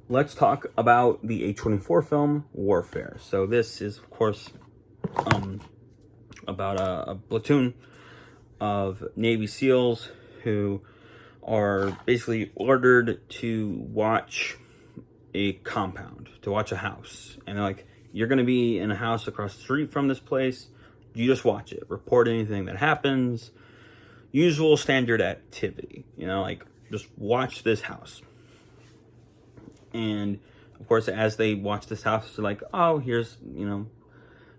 let's talk about the A24 film Warfare. So this is, of course, about a platoon of Navy SEALs who are basically ordered to watch a compound, to watch a house. And they're like, you're going to be in a house across the street from this place. You just watch it. Report anything that happens. Usual standard activity. Like, just watch this house. And, of course, as they watch this house, they're like, oh, here's,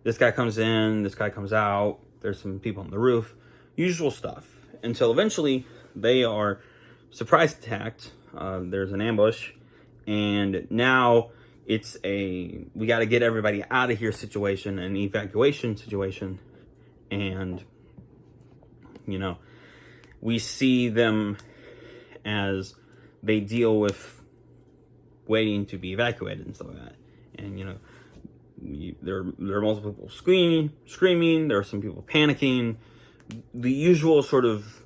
this guy comes in, this guy comes out. There's some people on the roof. Usual stuff. Until eventually, they are surprise attacked. There's an ambush. And now it's we got to get everybody out of here situation, an evacuation situation. And, we see them as they deal with waiting to be evacuated and stuff like that. And, there are multiple people screaming. There are some people panicking. The usual sort of,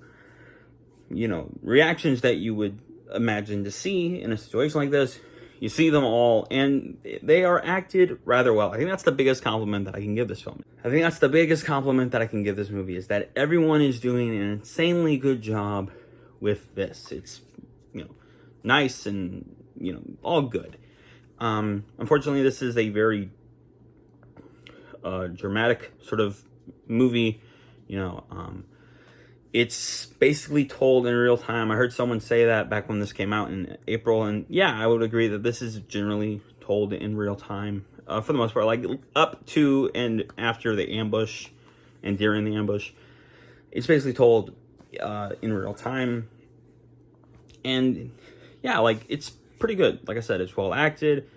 reactions that you would imagine to see in a situation like this. You see them all, and they are acted rather well. I think that's the biggest compliment that I can give this film. I think that's the biggest compliment that I can give this movie, is that everyone is doing an insanely good job with this. It's, nice and, all good. Unfortunately, this is a very dramatic sort of movie. It's basically told in real time. I heard someone say that back when this came out in April, and yeah, I would agree that this is generally told in real time for the most part, like up to and after the ambush and during the ambush. It's basically told in real time, and yeah, like, it's pretty good. Like I said, it's well acted.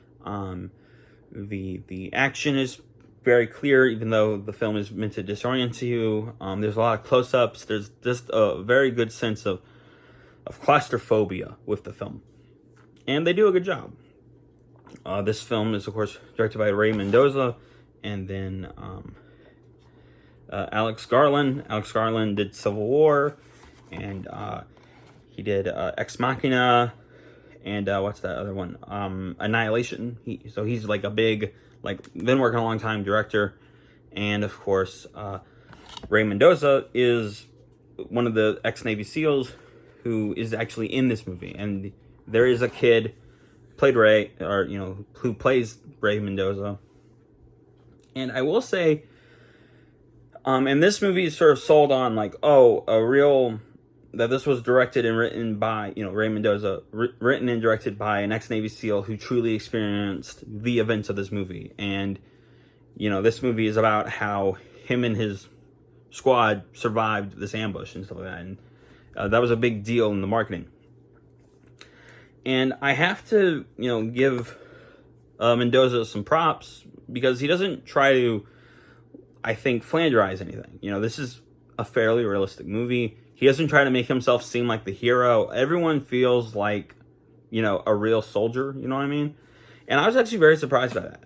The action is very clear, even though the film is meant to disorient you. There's a lot of close-ups. There's just a very good sense of claustrophobia with the film. And they do a good job. This film is, of course, directed by Ray Mendoza, and then Alex Garland. Alex Garland did Civil War, and he did Ex Machina, and what's that other one? Annihilation. He's like a big, been working a long time director. And of course, Ray Mendoza is one of the ex-Navy SEALs who is actually in this movie. And there is a kid played Ray, or, who plays Ray Mendoza. And I will say, and this movie is sort of sold on that this was directed and written by, Ray Mendoza, written and directed by an ex-Navy SEAL who truly experienced the events of this movie. And, this movie is about how him and his squad survived this ambush and stuff like that. And that was a big deal in the marketing. And I have to, give Mendoza some props, because he doesn't try to, I think, flanderize anything. This is a fairly realistic movie. He doesn't try to make himself seem like the hero. Everyone feels like, a real soldier, you know what I mean? And I was actually very surprised by that.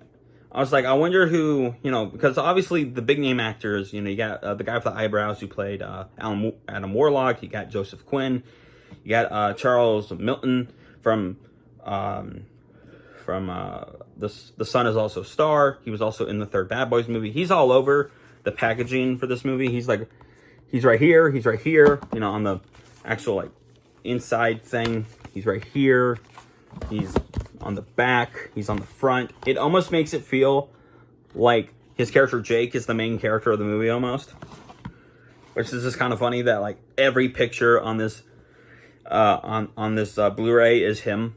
I was like, I wonder who, because obviously the big name actors, you got the guy with the eyebrows who played Adam Warlock. You got Joseph Quinn. You got Charles Milton from The Sun Is Also Star. He was also in the third Bad Boys movie. He's all over the packaging for this movie. He's right here, on the actual, inside thing. He's right here. He's on the back. He's on the front. It almost makes it feel like his character Jake is the main character of the movie almost. Which is just kind of funny that, every picture on this on this Blu-ray is him.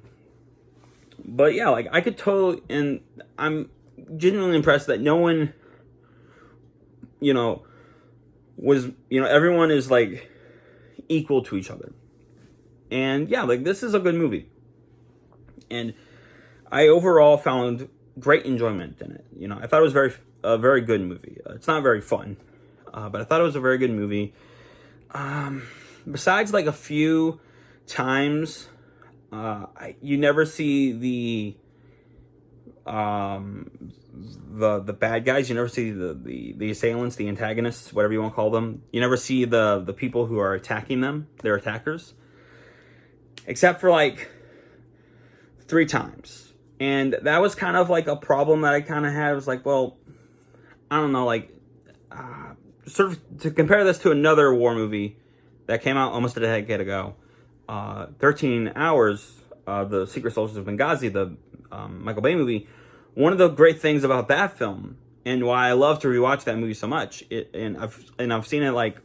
But yeah, I could totally, and I'm genuinely impressed that no one, was, everyone is equal to each other. And yeah, this is a good movie. And I overall found great enjoyment in it. I thought it was a very good movie. It's not very fun, but I thought it was a very good movie. Besides a few times, you never see the bad guys. You never see the assailants, the antagonists, whatever you want to call them. You never see the people who are attacking them, their attackers. Except for 3 times. And that was kind of like a problem that I kind of had. It was like, well, I don't know, like, sort of to compare this to another war movie that came out almost a decade ago, 13 Hours, The Secret Soldiers of Benghazi, the Michael Bay movie. One of the great things about that film, and why I love to rewatch that movie so much, and I've seen it like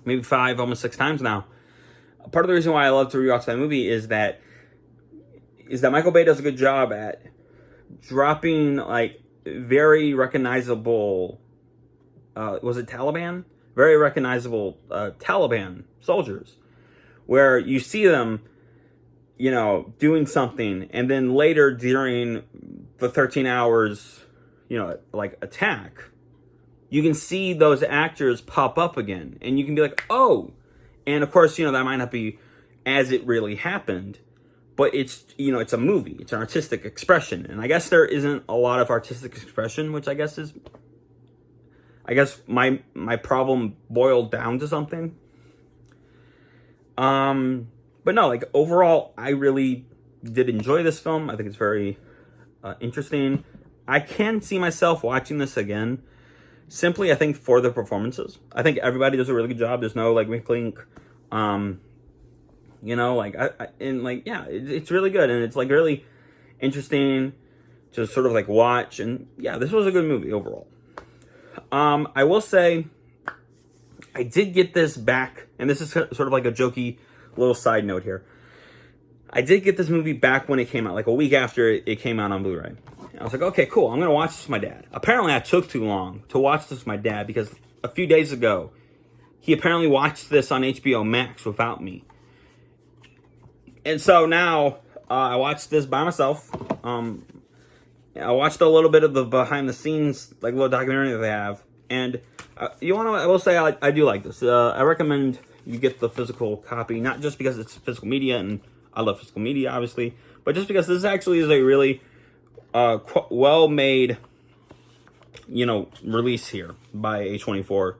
maybe 5, almost 6 times now. Part of the reason why I love to rewatch that movie is that Michael Bay does a good job at dropping like very recognizable, was it Taliban? Very recognizable Taliban soldiers, where you see them, you know, doing something, and then later during the 13 Hours, you know, like attack, you can see those actors pop up again, and you can be like, oh, and of course, you know, that might not be as it really happened, but it's, you know, it's a movie, it's an artistic expression, and I guess there isn't a lot of artistic expression, which I guess my problem boiled down to something. But no, like overall, I really did enjoy this film. I think it's very interesting. I can see myself watching this again. Simply, I think for the performances. I think everybody does a really good job. There's no like wink. You know, like and like yeah, it's really good, and it's like really interesting to sort of like watch. And yeah, this was a good movie overall. I will say, I did get this back, and this is sort of like a jokey little side note here. I did get this movie back when it came out, like a week after it came out on Blu-ray. And I was like, okay, cool, I'm going to watch this with my dad. Apparently, I took too long to watch this with my dad, because a few days ago, he apparently watched this on HBO Max without me. And so now, I watched this by myself. I watched a little bit of the behind-the-scenes, like, little documentary that they have. And you want to? I will say I do like this. I recommend you get the physical copy, not just because it's physical media, and I love physical media, obviously, but just because this actually is a really well-made, you know, release here by A24,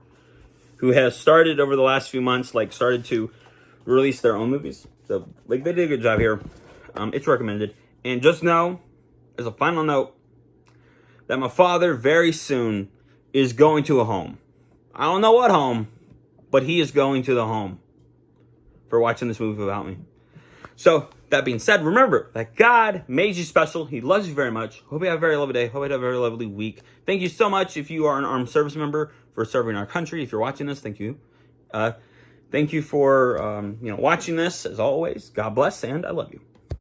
who has started over the last few months, like, started to release their own movies. So, like, they did a good job here. It's recommended. And just know, as a final note, that my father very soon is going to a home. I don't know what home, but he is going to the home for watching this movie without me. So, that being said, remember that God made you special. He loves you very much. Hope you have a very lovely day. Hope you have a very lovely week. Thank you so much if you are an armed service member for serving our country. If you're watching this, thank you. Thank you for you know, watching this, as always. God bless, and I love you.